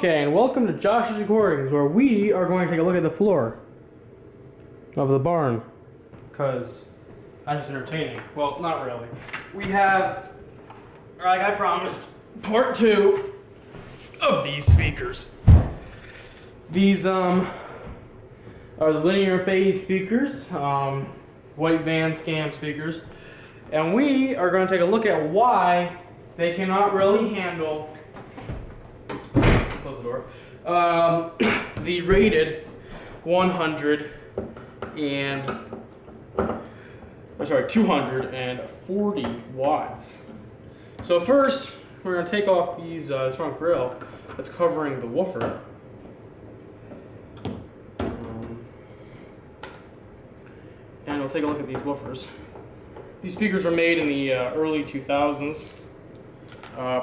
Okay, and welcome to Josh's Recordings, where we are going to take a look at the floor of the barn. Because that's entertaining. Well, not really. We have, like I promised, part 2 of these speakers. These are the linear phase speakers, white van scam speakers. And we are going to take a look at why they cannot really handle, close the door, the rated 240 watts. So first, we're going to take off these front grill that's covering the woofer. And we'll take a look at these woofers. These speakers were made in the early 2000s.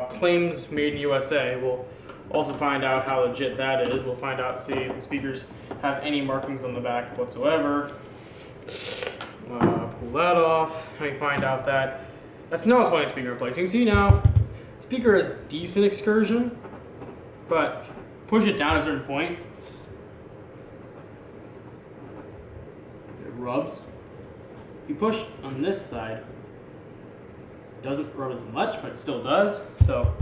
Claims made in USA. We'll also find out how legit that is. We'll find out, see if the speakers have any markings on the back whatsoever. Pull that off. And we find out that that's not a 20 speaker in place. You can see now, speaker has decent excursion, but push it down at a certain point, it rubs. If you push on this side, it doesn't rub as much, but it still does. So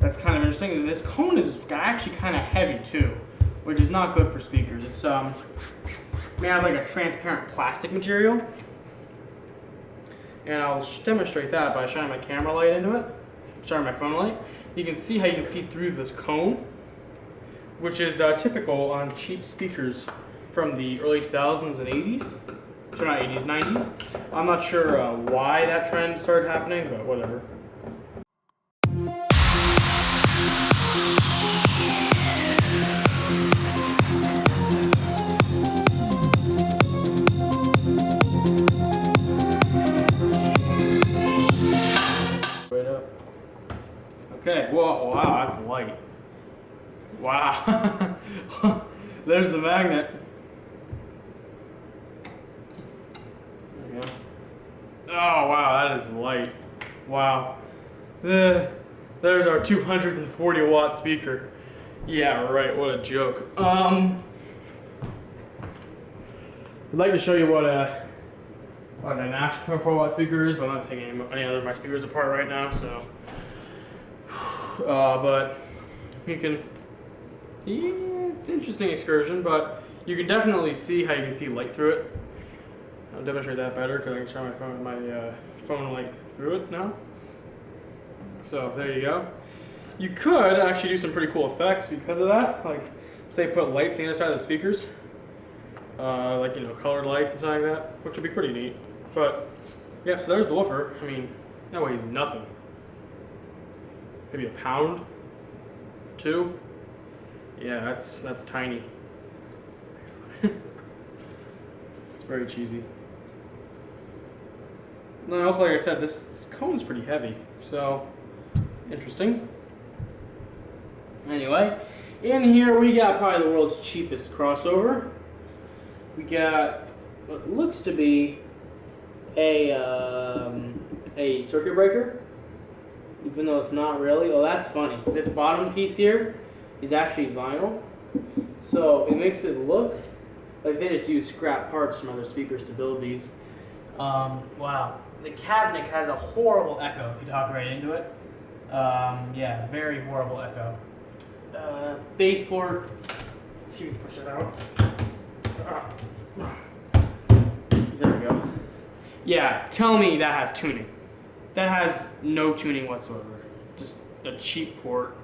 that's kind of interesting. And this cone is actually kind of heavy too, which is not good for speakers. It's made out of like a transparent plastic material. And I'll demonstrate that by shining my camera light into it, shining my phone light. You can see how you can see through this cone, which is typical on cheap speakers from the early 2000s and 80s. So not 80s, 90s. I'm not sure why that trend started happening, but whatever. Right up. Okay, whoa, wow, that's light. Wow. There's the magnet. Oh wow, that is light. Wow. There's our 240 watt speaker. Yeah, right, what a joke. I'd like to show you what an actual 24 watt speaker is, but I'm not taking any other of my speakers apart right now, so. But you can see, it's interesting excursion, but you can definitely see how you can see light through it. I'll demonstrate that better because I can shine my phone light through it now. So there you go. You could actually do some pretty cool effects because of that. Like, say, put lights on the other side of the speakers, like colored lights and something like that, which would be pretty neat. But yeah, so there's the woofer. I mean, that weighs nothing. Maybe a pound, 2. Yeah, that's tiny. It's very cheesy. No, also, like I said, this cone is pretty heavy, so interesting. Anyway, in here we got probably the world's cheapest crossover. We got what looks to be a circuit breaker, even though it's not really. Oh, that's funny. This bottom piece here is actually vinyl, so it makes it look like they just use scrap parts from other speakers to build these. Wow. The cabinet has a horrible echo if you talk right into it. Yeah, very horrible echo. Baseboard. Let's see if we can push it out. There we go. Yeah, tell me that has tuning. That has no tuning whatsoever. Just a cheap port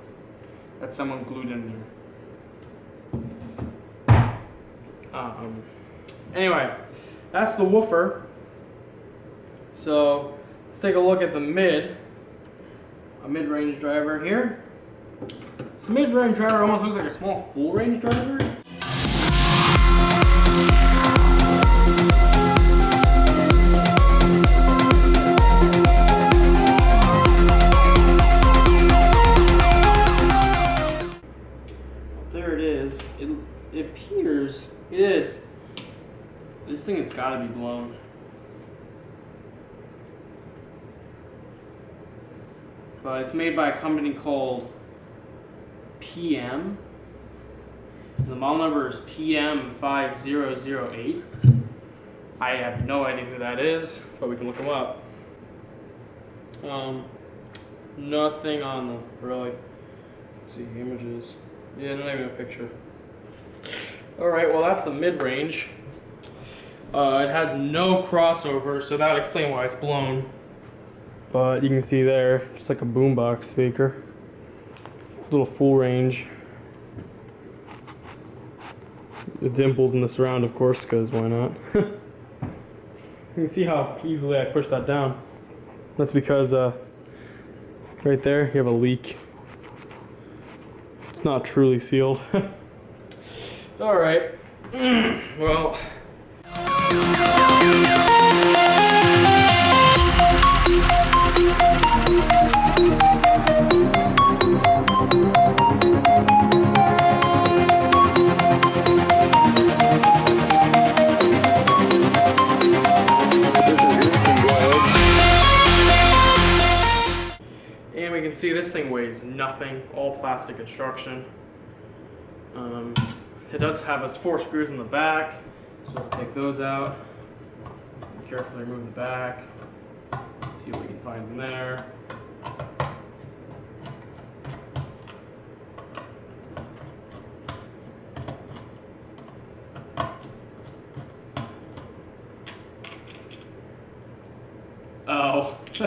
that someone glued in there. Anyway, that's the woofer. So let's take a look at the a mid-range driver here. This mid-range driver almost looks like a small full-range driver. There it is. It appears, it is. This thing has got to be blown. But it's made by a company called PM. The model number is PM5008. I have no idea who that is, but we can look them up. Nothing on them, really. Let's see, images. Yeah, not even a picture. Alright, well that's the mid-range. It has no crossover, so that would explain why it's blown. But you can see there, just like a boombox speaker. Little full range. The dimples in the surround, of course, because why not? You can see how easily I push that down. That's because right there you have a leak. It's not truly sealed. Alright. Well. And we can see this thing weighs nothing, all plastic construction. It does have its 4 screws in the back, so let's take those out. Carefully remove the back. See what we can find in there. Oh. It's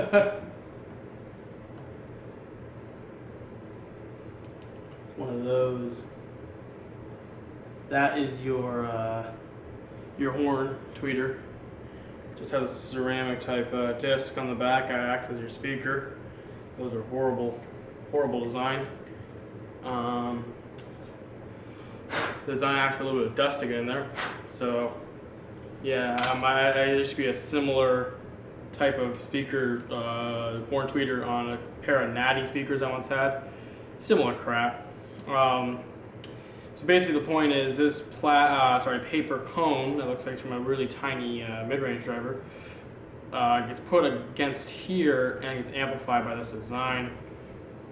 one of those. That is your horn tweeter. Just has a ceramic type disc on the back that acts as your speaker. Those are horrible, horrible design. The design acts for a little bit of dust to get in there. So yeah, I used to be a similar type of speaker, horn tweeter on a pair of Natty speakers I once had. Similar crap. So basically the point is this paper cone that looks like it's from a really tiny mid-range driver gets put against here and gets amplified by this design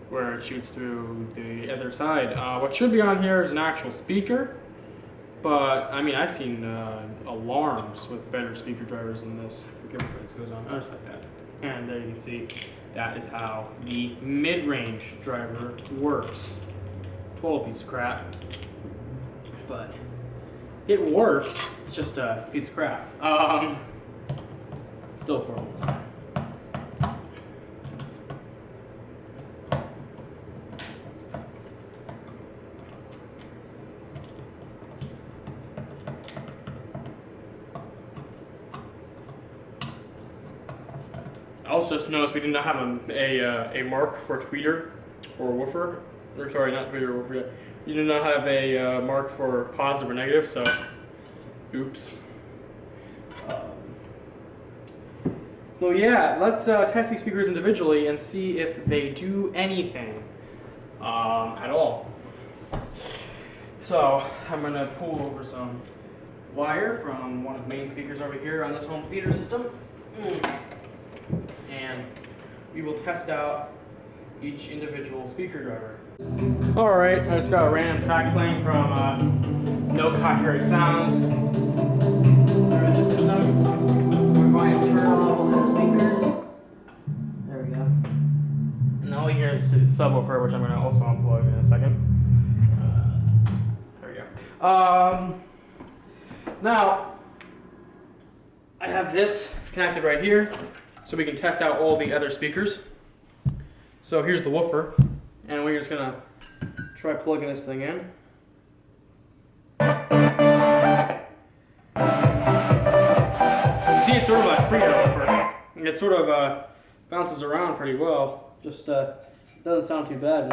where it shoots through the other side. What should be on here is an actual speaker, but I mean I've seen alarms with better speaker drivers than this. Forgive me if this goes on, just like that. And there you can see that is how the mid-range driver works. Total piece of crap. But it works. It's just a piece of crap. Still affordable. I also just noticed we did not have a mark for tweeter or woofer. Or sorry, not tweeter or woofer yet. You do not have a mark for positive or negative, so oops. So yeah, let's test these speakers individually and see if they do anything at all. So I'm going to pull over some wire from one of the main speakers over here on this home theater system. And we will test out each individual speaker driver. Alright, I just got a random track playing from No Copyright Sounds through the system. We're going to turn off all the speakers. There we go. And all you hear is the subwoofer, which I'm going to also unplug in a second. There we go. Now, I have this connected right here, so we can test out all the other speakers. So here's the woofer, and we're just gonna try plugging this thing in. You see, it's sort of like a freehand woofer. It sort of bounces around pretty well. Just doesn't sound too bad.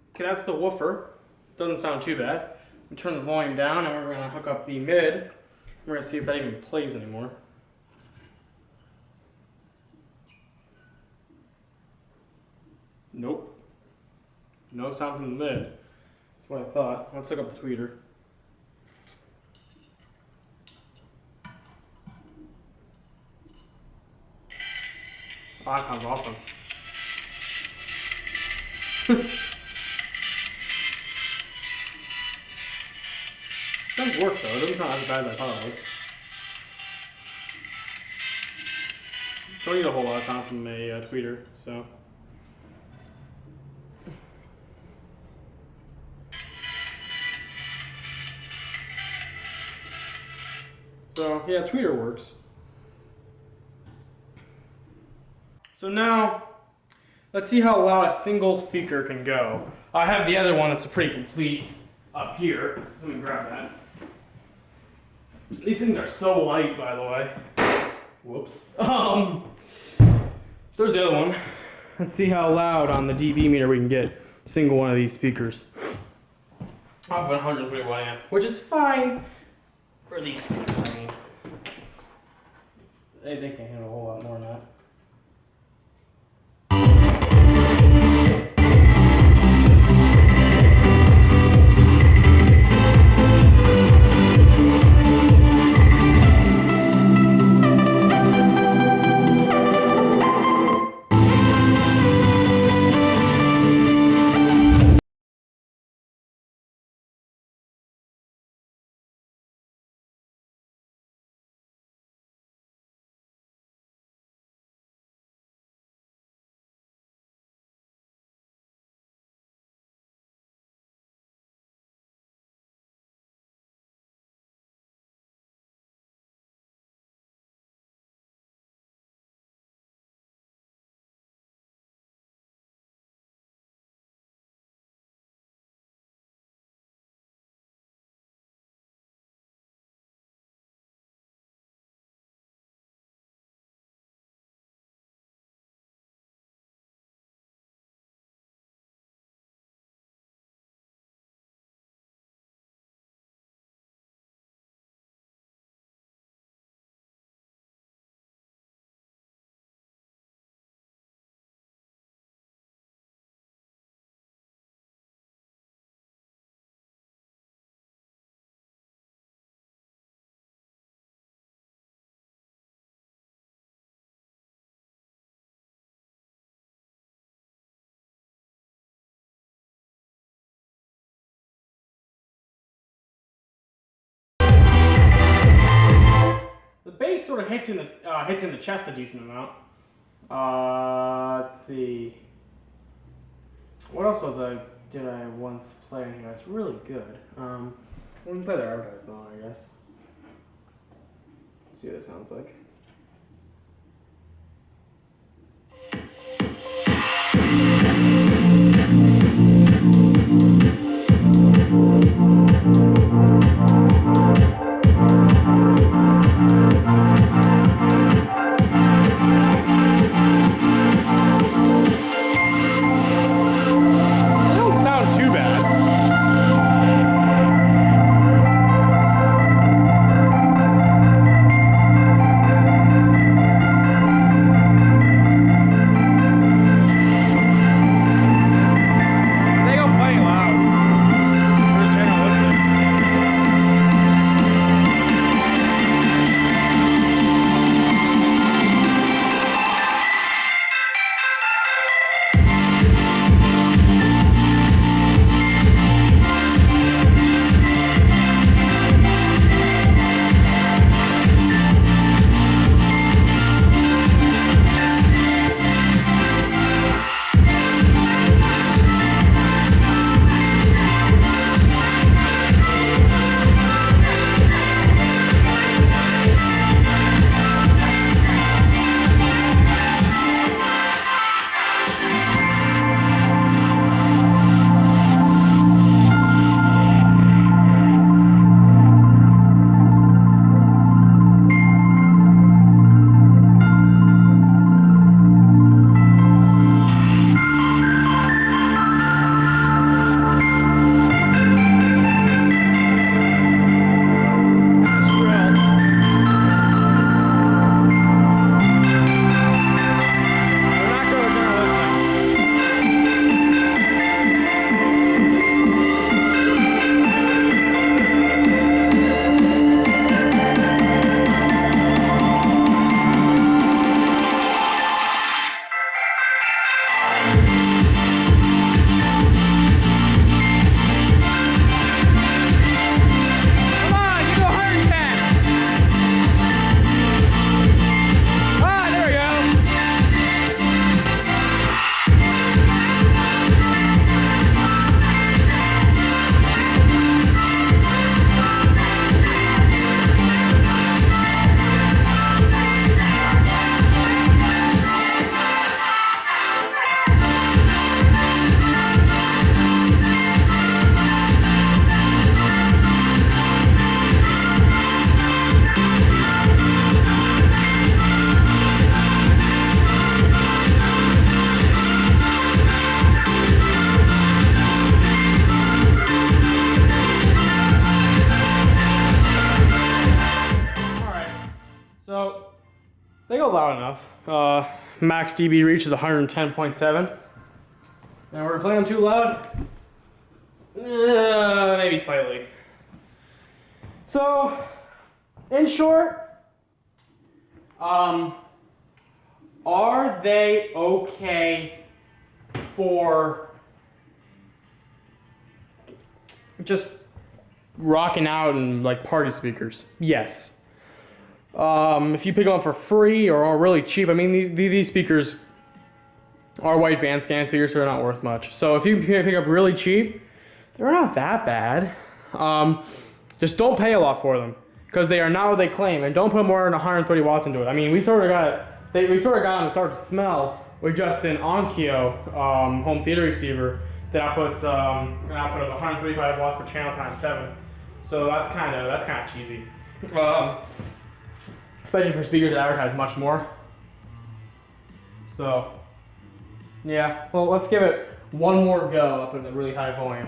Okay, that's the woofer. Doesn't sound too bad. We turn the volume down and we're going to hook up the mid. We're going to see if that even plays anymore. No sound from the mid. That's what I thought. Let's hook up the tweeter. Oh, that sounds awesome. It does work though. It doesn't sound as bad as I thought it would. Don't need a whole lot of sound from a tweeter, so. So yeah, tweeter works. So now, let's see how loud a single speaker can go. I have the other one that's pretty complete up here. Let me grab that. These things are so light, by the way. Whoops. So there's the other one. Let's see how loud on the dB meter we can get a single one of these speakers. Off 121 amp, which is fine for these speakers. I mean, they can handle a whole lot more than that. The bass sort of hits in the chest a decent amount. Let's see. What else did I once play in here? It's really good. We can play the advertised song, I guess. See what it sounds like. So they go loud enough. Max dB reach is 110.7. Now we're playing them too loud? Maybe slightly. So, in short, are they okay for just rocking out and like party speakers? Yes. If you pick them up for free or are really cheap, I mean these speakers are white band scan speakers, so they're not worth much. So if you pick up really cheap, they're not that bad. Just don't pay a lot for them because they are not what they claim, and don't put more than 130 watts into it. I mean, we sort of got them to start to smell with just an Onkyo home theater receiver that outputs an output of 135 watts per channel times 7. So that's kind of cheesy. Especially for speakers that advertise much more. So, yeah. Well, let's give it one more go up in a really high volume.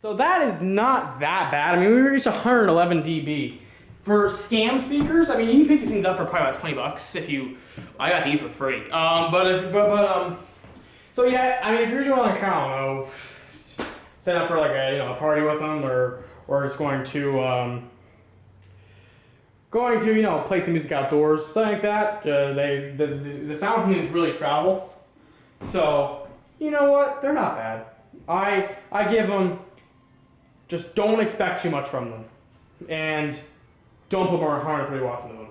So that is not that bad. I mean, we reached 111 dB. For scam speakers, I mean, you can pick these things up for probably about 20 bucks if you, I got these for free. So yeah, I mean, if you're doing like, I don't know, set up for like a party with them or just going to play some music outdoors, something like that. The sound from these really travel. So, you know what? They're not bad. I give them, just don't expect too much from them. And don't put more than 130 watts into them.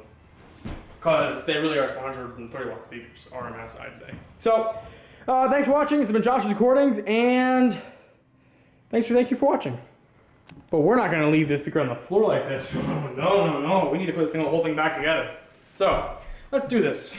Because they really are 130 watt speakers, RMS, I'd say. So, thanks for watching. This has been Josh's Recordings, and thank you for watching. But we're not going to leave this speaker on the floor like this. No. We need to put the whole thing back together. So, let's do this.